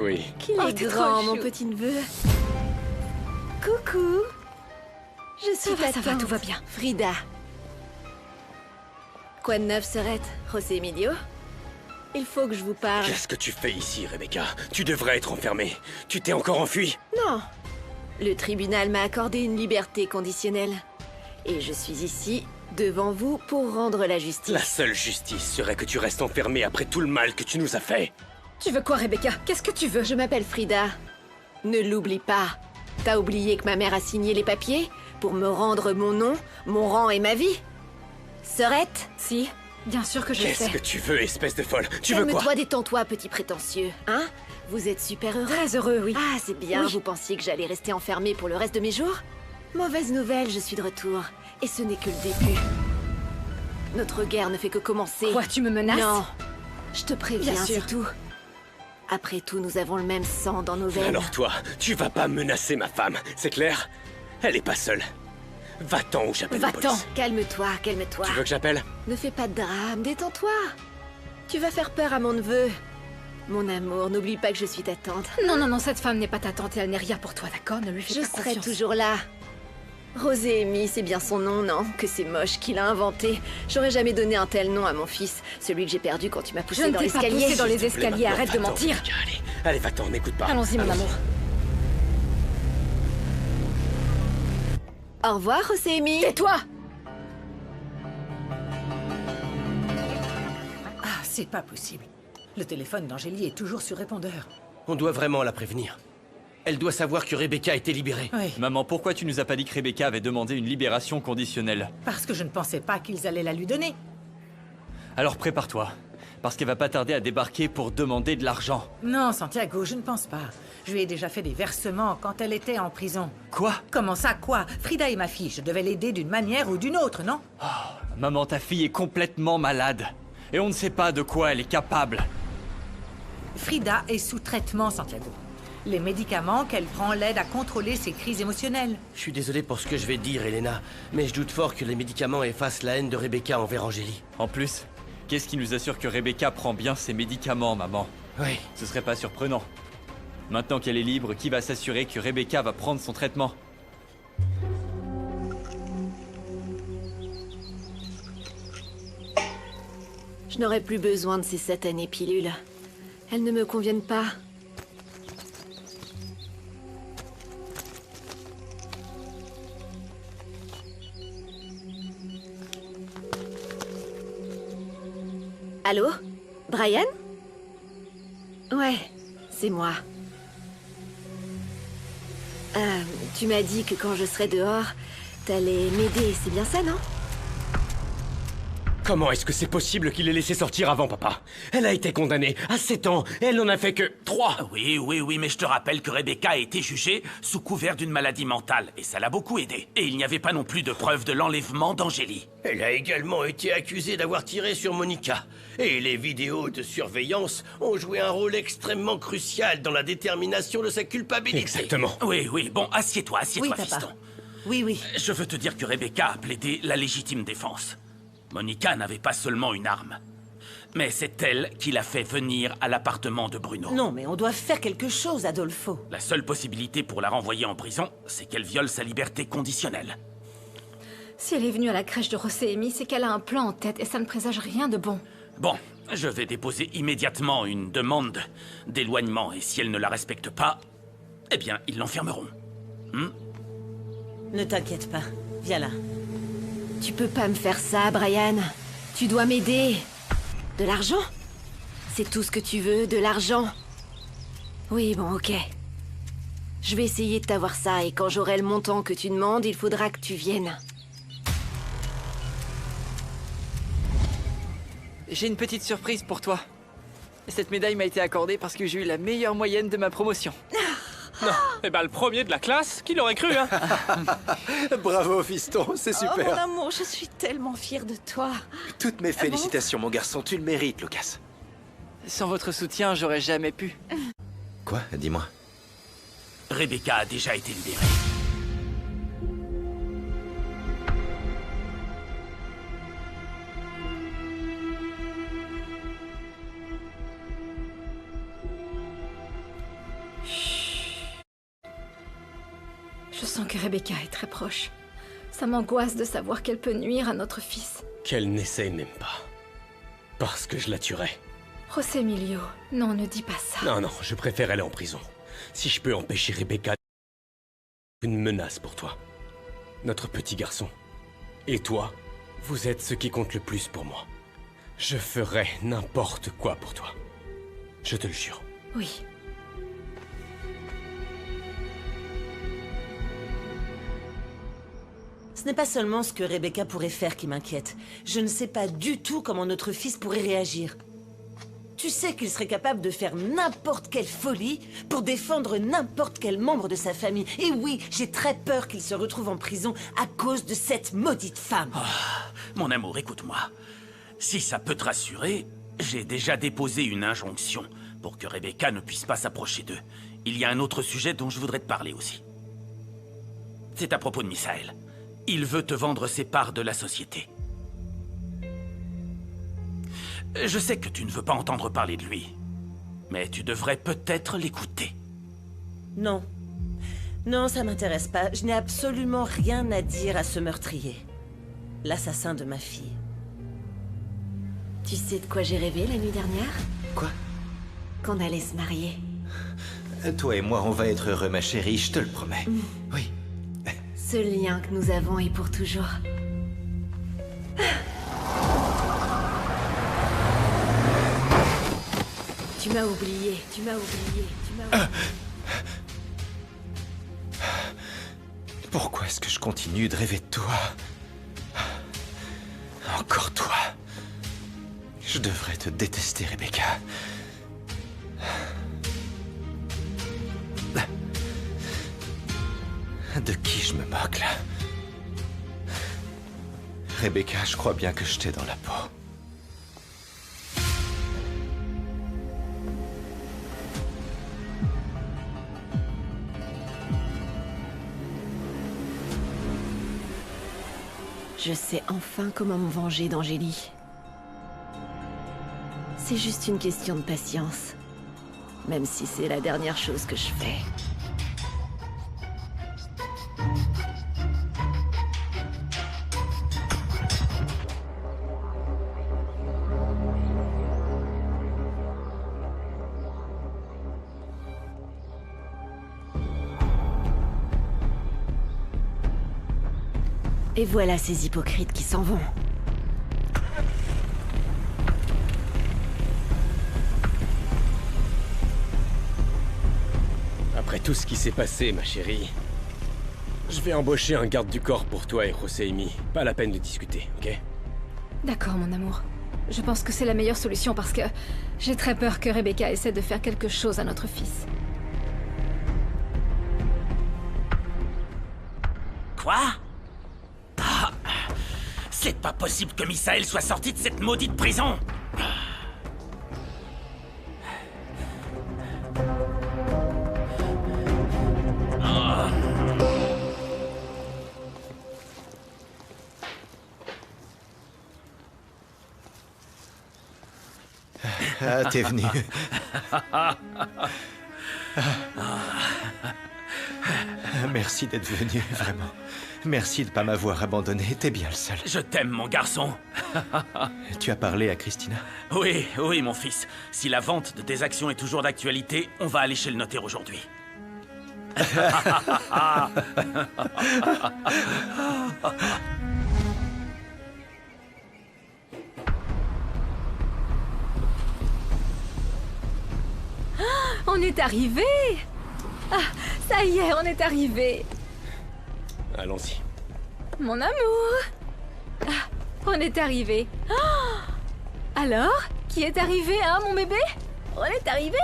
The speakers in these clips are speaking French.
Oui. Qu'il est t'es grand, trop mon chou. petit neveu. Coucou. Je suis Ça va, ta tout va tante, bien. Frida. Quoi de neuf, Sorette? José Emilio? Il faut que je vous parle. Qu'est-ce que tu fais ici, Rebecca? Tu devrais être enfermée. Tu t'es encore enfuie? Non. Le tribunal m'a accordé une liberté conditionnelle. Et je suis ici, devant vous, pour rendre la justice. La seule justice serait que tu restes enfermée après tout le mal que tu nous as fait. Tu veux quoi, Rebecca? Qu'est-ce que tu veux? Je m'appelle Frida. Ne l'oublie pas. T'as oublié que ma mère a signé les papiers pour me rendre mon nom, mon rang et ma vie? Sorette? Si, bien sûr que je le Qu'est-ce sais. que tu veux, espèce de folle? Tu veux quoi? Calme-toi, détends-toi, petit prétentieux. Hein? Vous êtes super heureux? Très heureux, oui. Ah, c'est bien. Oui. Vous pensiez que j'allais rester enfermée pour le reste de mes jours? Mauvaise nouvelle, je suis de retour. Et ce n'est que le début. Notre guerre ne fait que commencer. Quoi, tu me menaces? Non. Je te préviens, Bien sûr. c'est tout. Après tout, nous avons le même sang dans nos veines. Alors toi, tu vas pas menacer ma femme, c'est clair? Elle est pas seule. Va-t'en ou j'appelle la Va-t'en. police. Calme-toi, calme-toi. Tu veux que j'appelle? Ne fais pas de drame, détends-toi. Tu vas faire peur à mon neveu. Mon amour, n'oublie pas que je suis ta tante. Non, non, non, cette femme n'est pas ta tante et elle n'est rien pour toi, d'accord? Ne lui fais Je pas serai confiance. toujours là. Rosémie, c'est bien son nom, non? Que c'est moche qu'il a inventé. J'aurais jamais donné un tel nom à mon fils, celui que j'ai perdu quand tu m'as Je poussé ne dans t'ai pas l'escalier. poussé dans les S'il te plaît, escaliers, maintenant, arrête de va-t'en, mentir. Rebecca, allez, va-t'en, n'écoute pas. Allons-y, mon amour. Au revoir, Rosémie. Tais-toi! Ah, c'est pas possible. Le téléphone d'Angélie est toujours sur répondeur. On doit vraiment la prévenir. Elle doit savoir que Rebecca a été libérée. Oui, Maman, pourquoi tu nous as pas dit que Rebecca avait demandé une libération conditionnelle? parce que je ne pensais pas qu'ils allaient la lui donner. Alors prépare-toi, parce qu'elle va pas tarder à débarquer pour demander de l'argent. Non, Santiago, je ne pense pas. Je lui ai déjà fait des versements quand elle était en prison. Quoi? Comment ça, quoi? Frida est ma fille, je devais l'aider d'une manière ou d'une autre, non? Maman, ta fille est complètement malade. Et on ne sait pas de quoi elle est capable. Frida est sous traitement, Santiago. Les médicaments qu'elle prend l'aident à contrôler ses crises émotionnelles. Je suis désolé pour ce que je vais dire, Elena, mais je doute fort que les médicaments effacent la haine de Rebecca envers Angélie. En plus, qu'est-ce qui nous assure que Rebecca prend bien ses médicaments, maman? Oui, Ce serait pas surprenant. Maintenant qu'elle est libre, qui va s'assurer que Rebecca va prendre son traitement? Je n'aurai plus besoin de ces satanées pilules. Elles ne me conviennent pas. Allô? Brian? Ouais, c'est moi. Tu m'as dit que quand je serai dehors, t'allais m'aider, c'est bien ça, non? Comment est-ce que c'est possible qu'il l'ait laissé sortir avant, papa? Elle a été condamnée à 7 ans, et elle n'en a fait que 3. Oui, mais je te rappelle que Rebecca a été jugée sous couvert d'une maladie mentale, et ça l'a beaucoup aidé. Et il n'y avait pas non plus de preuve de l'enlèvement d'Angélie. elle a également été accusée d'avoir tiré sur Monica. Et les vidéos de surveillance ont joué un rôle extrêmement crucial dans la détermination de sa culpabilité. Exactement. Oui, bon, assieds-toi, Oui, papa. fiston. Oui. Je veux te dire que Rebecca a plaidé la légitime défense. Monica n'avait pas seulement une arme, mais c'est elle qui l'a fait venir à l'appartement de Bruno. Non, mais on doit faire quelque chose, Adolfo. La seule possibilité pour la renvoyer en prison, c'est qu'elle viole sa liberté conditionnelle. Si elle est venue à la crèche de Rosémie, c'est qu'elle a un plan en tête et ça ne présage rien de bon. Bon, je vais déposer immédiatement une demande d'éloignement, et si elle ne la respecte pas, eh bien, ils l'enfermeront. Ne t'inquiète pas. Viens là. Tu peux pas me faire ça, Brian. Tu dois m'aider. De l'argent? C'est tout ce que tu veux, de l'argent. Oui, bon, ok. Je vais essayer de t'avoir ça, et quand j'aurai le montant que tu demandes, il faudra que tu viennes. J'ai une petite surprise pour toi. Cette médaille m'a été accordée parce que j'ai eu la meilleure moyenne de ma promotion. Eh ben, le premier de la classe, qui l'aurait cru, hein? Bravo, fiston, c'est Oh, mon super. amour, je suis tellement fière de toi. Toutes mes félicitations, mon garçon, tu le mérites, Lucas. Sans votre soutien, j'aurais jamais pu. Quoi? Dis-moi. Rebecca a déjà été libérée. sens que Rebecca est très proche. Ça m'angoisse de savoir qu'elle peut nuire à notre fils. Qu'elle n'essaye même pas. Parce que je la tuerai. José Emilio, non, ne dis pas ça. Non, non, je préfère aller en prison. Si je peux empêcher Rebecca... Une menace pour toi. Notre petit garçon. Et toi, vous êtes ce qui compte le plus pour moi. Je ferai n'importe quoi pour toi. Je te le jure. Oui. Ce n'est pas seulement ce que Rebecca pourrait faire qui m'inquiète. Je ne sais pas du tout comment notre fils pourrait réagir. Tu sais qu'il serait capable de faire n'importe quelle folie pour défendre n'importe quel membre de sa famille. Et oui, j'ai très peur qu'il se retrouve en prison à cause de cette maudite femme. Oh, mon amour, écoute-moi. Si ça peut te rassurer, j'ai déjà déposé une injonction pour que Rebecca ne puisse pas s'approcher d'eux. Il y a un autre sujet dont je voudrais te parler aussi. C'est à propos de Misaël. Il veut te vendre ses parts de la société. Je sais que tu ne veux pas entendre parler de lui, mais tu devrais peut-être l'écouter. Non. Non, ça m'intéresse pas. Je n'ai absolument rien à dire à ce meurtrier. L'assassin de ma fille. Tu sais de quoi j'ai rêvé la nuit dernière? Quoi? Qu'on allait se marier. Toi et moi, on va être heureux, ma chérie, je te le promets. Oui. Ce lien que nous avons est pour toujours. Tu m'as oublié, tu m'as oublié, tu m'as oublié. Pourquoi est-ce que je continue de rêver de toi? Encore toi. Je devrais te détester, Rebecca. De qui je me moque, là? Rebecca, je crois bien que je t'ai dans la peau. Je sais enfin comment me venger d'Angélie. C'est juste une question de patience. Même si c'est la dernière chose que je fais. Et voilà ces hypocrites qui s'en vont. Après tout ce qui s'est passé, ma chérie, je vais embaucher un garde du corps pour toi et José Amy. Pas la peine de discuter, ok? D'accord, mon amour. Je pense que c'est la meilleure solution parce que j'ai très peur que Rebecca essaie de faire quelque chose à notre fils. Quoi? Ah, c'est pas possible que Misaël soit sorti de cette maudite prison! Ah, t'es venu. Merci d'être venu, vraiment. Merci de pas m'avoir abandonné, t'es bien le seul. Je t'aime, mon garçon. Tu as parlé à Christina? Oui, oui, mon fils. Si la vente de tes actions est toujours d'actualité, on va aller chez le notaire aujourd'hui. On est arrivé! Ah, ça y est, on est arrivé! Allons-y. Mon amour! Ah, on est arrivé! Ah, alors? Qui est arrivé, hein, mon bébé? On est arrivé!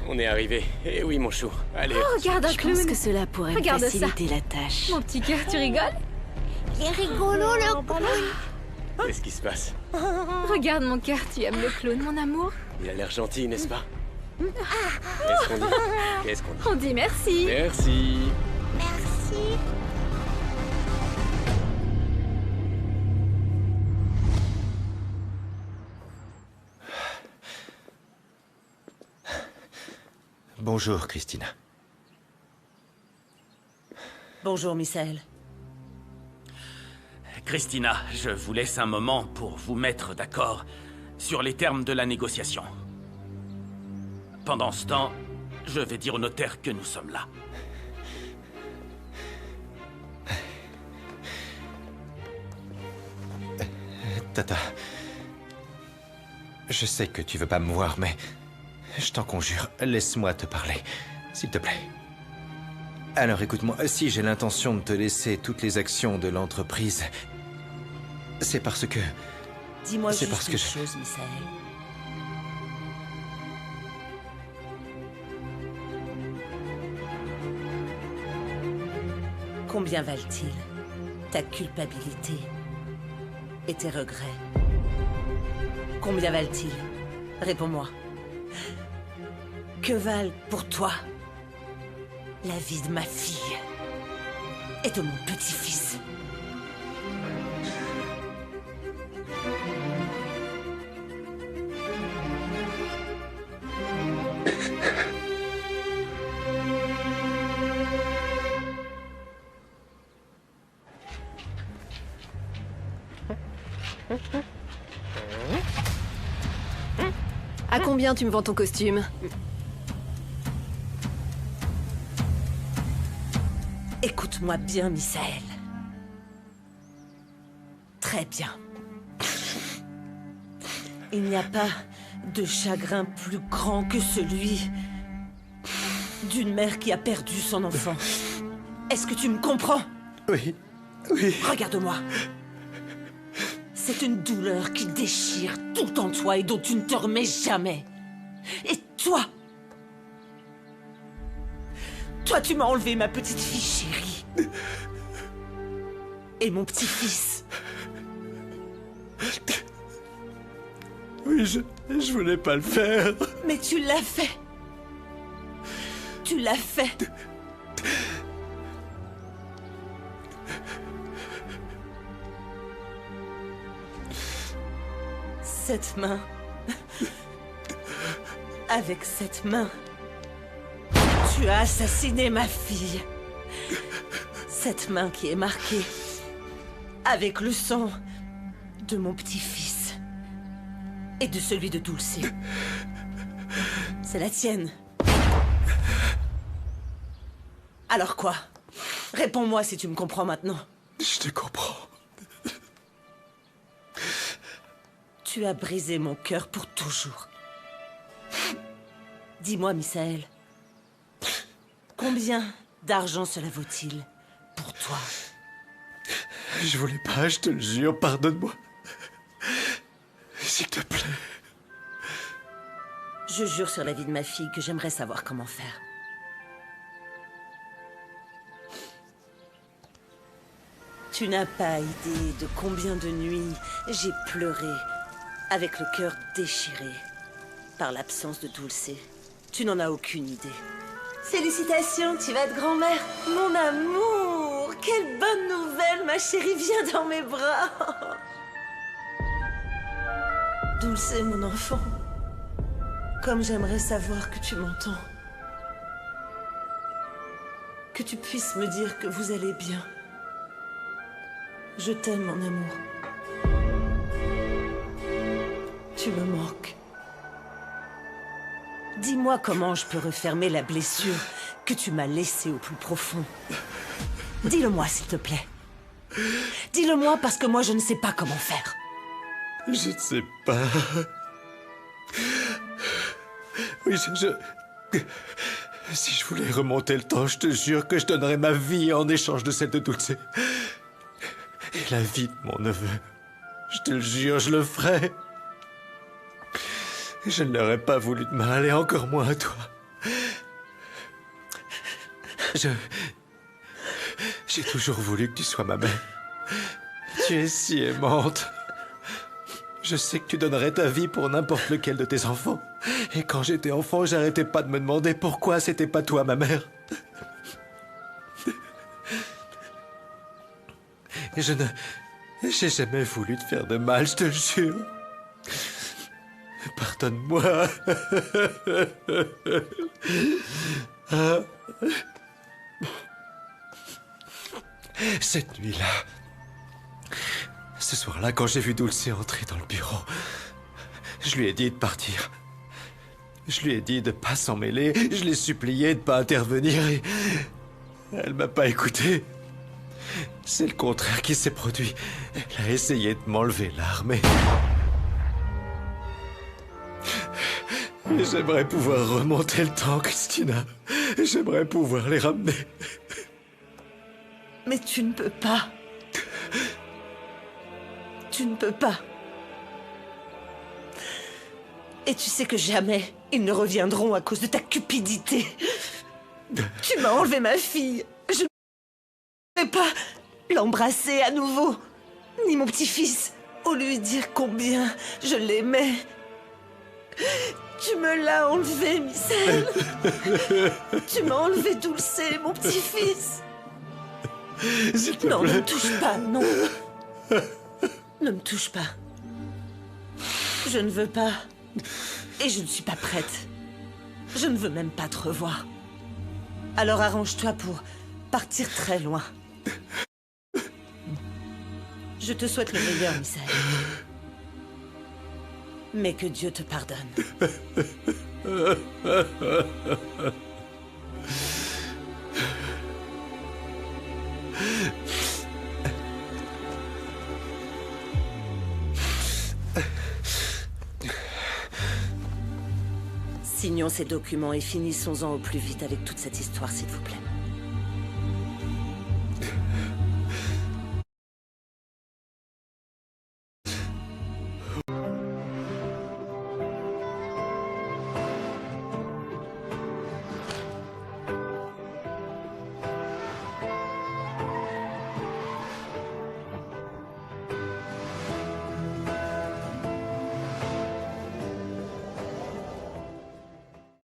On est arrivé. Eh oui, mon chou. Allez. Oh, regarde un Je clown! pense que cela pourrait me Regarde ça. faciliter la tâche. Mon petit cœur, tu rigoles? Il est rigolo, le clown! Qu'est-ce qui se passe? Regarde mon cœur, tu aimes le clown, mon amour? Il a l'air gentil, n'est-ce pas? Qu'est-ce qu'on dit? Qu'est-ce qu'on dit? On dit merci! Merci. Merci. Bonjour, Christina. Bonjour, Misaël. Christina, je vous laisse un moment pour vous mettre d'accord sur les termes de la négociation. Pendant ce temps, je vais dire au notaire que nous sommes là. Tata, je sais que tu veux pas me voir, mais je t'en conjure, laisse-moi te parler, s'il te plaît. Alors écoute-moi, si j'ai l'intention de te laisser toutes les actions de l'entreprise, c'est parce que... Dis-moi juste une chose, Misaël. Combien valent-ils ta culpabilité et tes regrets? Combien valent-ils? Réponds-moi. Que valent pour toi la vie de ma fille et de mon petit-fils? À combien tu me vends ton costume? Écoute-moi bien, Misaël. Très bien. Il n'y a pas de chagrin plus grand que celui d'une mère qui a perdu son enfant. Est-ce que tu me comprends? Oui, oui. Regarde-moi. C'est une douleur qui déchire tout en toi et dont tu ne te remets jamais. Et toi, tu m'as enlevé ma petite fille chérie. Et mon petit-fils. Oui, je voulais pas le faire. Mais tu l'as fait. Tu l'as fait. Cette main. Avec cette main, tu as assassiné ma fille. Cette main qui est marquée avec le sang de mon petit-fils et de celui de Dulce. C'est la tienne. Alors quoi? Réponds-moi si tu me comprends maintenant. Je te comprends. Tu as brisé mon cœur pour toujours. Dis-moi, Misaël, combien d'argent cela vaut-il pour toi? Je voulais pas, je te le jure, pardonne-moi. S'il te plaît. Je jure sur la vie de ma fille que j'aimerais savoir comment faire. Tu n'as pas idée de combien de nuits j'ai pleuré avec le cœur déchiré par l'absence de Dulce. Tu n'en as aucune idée. Félicitations, tu vas être grand-mère. Mon amour, quelle bonne nouvelle, ma chérie, viens dans mes bras. Dulce, mon enfant, comme j'aimerais savoir que tu m'entends. Que tu puisses me dire que vous allez bien. Je t'aime, mon amour. Tu me manques. Dis-moi comment je peux refermer la blessure que tu m'as laissée au plus profond. Dis-le-moi, s'il te plaît. Dis-le-moi parce que moi, je ne sais pas comment faire. Je ne sais pas. Oui, si je voulais remonter le temps, je te jure que je donnerais ma vie en échange de celle de Dulce. Et la vie de mon neveu. Je te le jure, je le ferai. Je ne leur ai pas voulu de mal, et encore moins à toi. J'ai toujours voulu que tu sois ma mère. Tu es si aimante. Je sais que tu donnerais ta vie pour n'importe lequel de tes enfants. Et quand j'étais enfant, j'arrêtais pas de me demander pourquoi c'était pas toi, ma mère. J'ai jamais voulu te faire de mal, je te le jure. Pardonne-moi. Cette nuit-là, ce soir-là, quand j'ai vu Dulce entrer dans le bureau, je lui ai dit de partir. Je lui ai dit de pas s'en mêler, je l'ai supplié de pas intervenir et... Elle m'a pas écouté. C'est le contraire qui s'est produit. Elle a essayé de m'enlever l'arme et... J'aimerais pouvoir remonter le temps, Christina. J'aimerais pouvoir les ramener. Mais tu ne peux pas. Tu ne peux pas. Et tu sais que jamais ils ne reviendront à cause de ta cupidité. Tu m'as enlevé ma fille. Je ne vais pas l'embrasser à nouveau. Ni mon petit-fils. Ou lui dire combien je l'aimais. Tu me l'as enlevé, Michel. Tu m'as enlevé Dulce, mon petit-fils. Non, ne me touche pas, non. Ne me touche pas. Je ne veux pas. Et je ne suis pas prête. Je ne veux même pas te revoir. Alors arrange-toi pour partir très loin. Je te souhaite le meilleur, Michel. Mais que Dieu te pardonne. Signons ces documents et finissons-en au plus vite avec toute cette histoire, s'il vous plaît.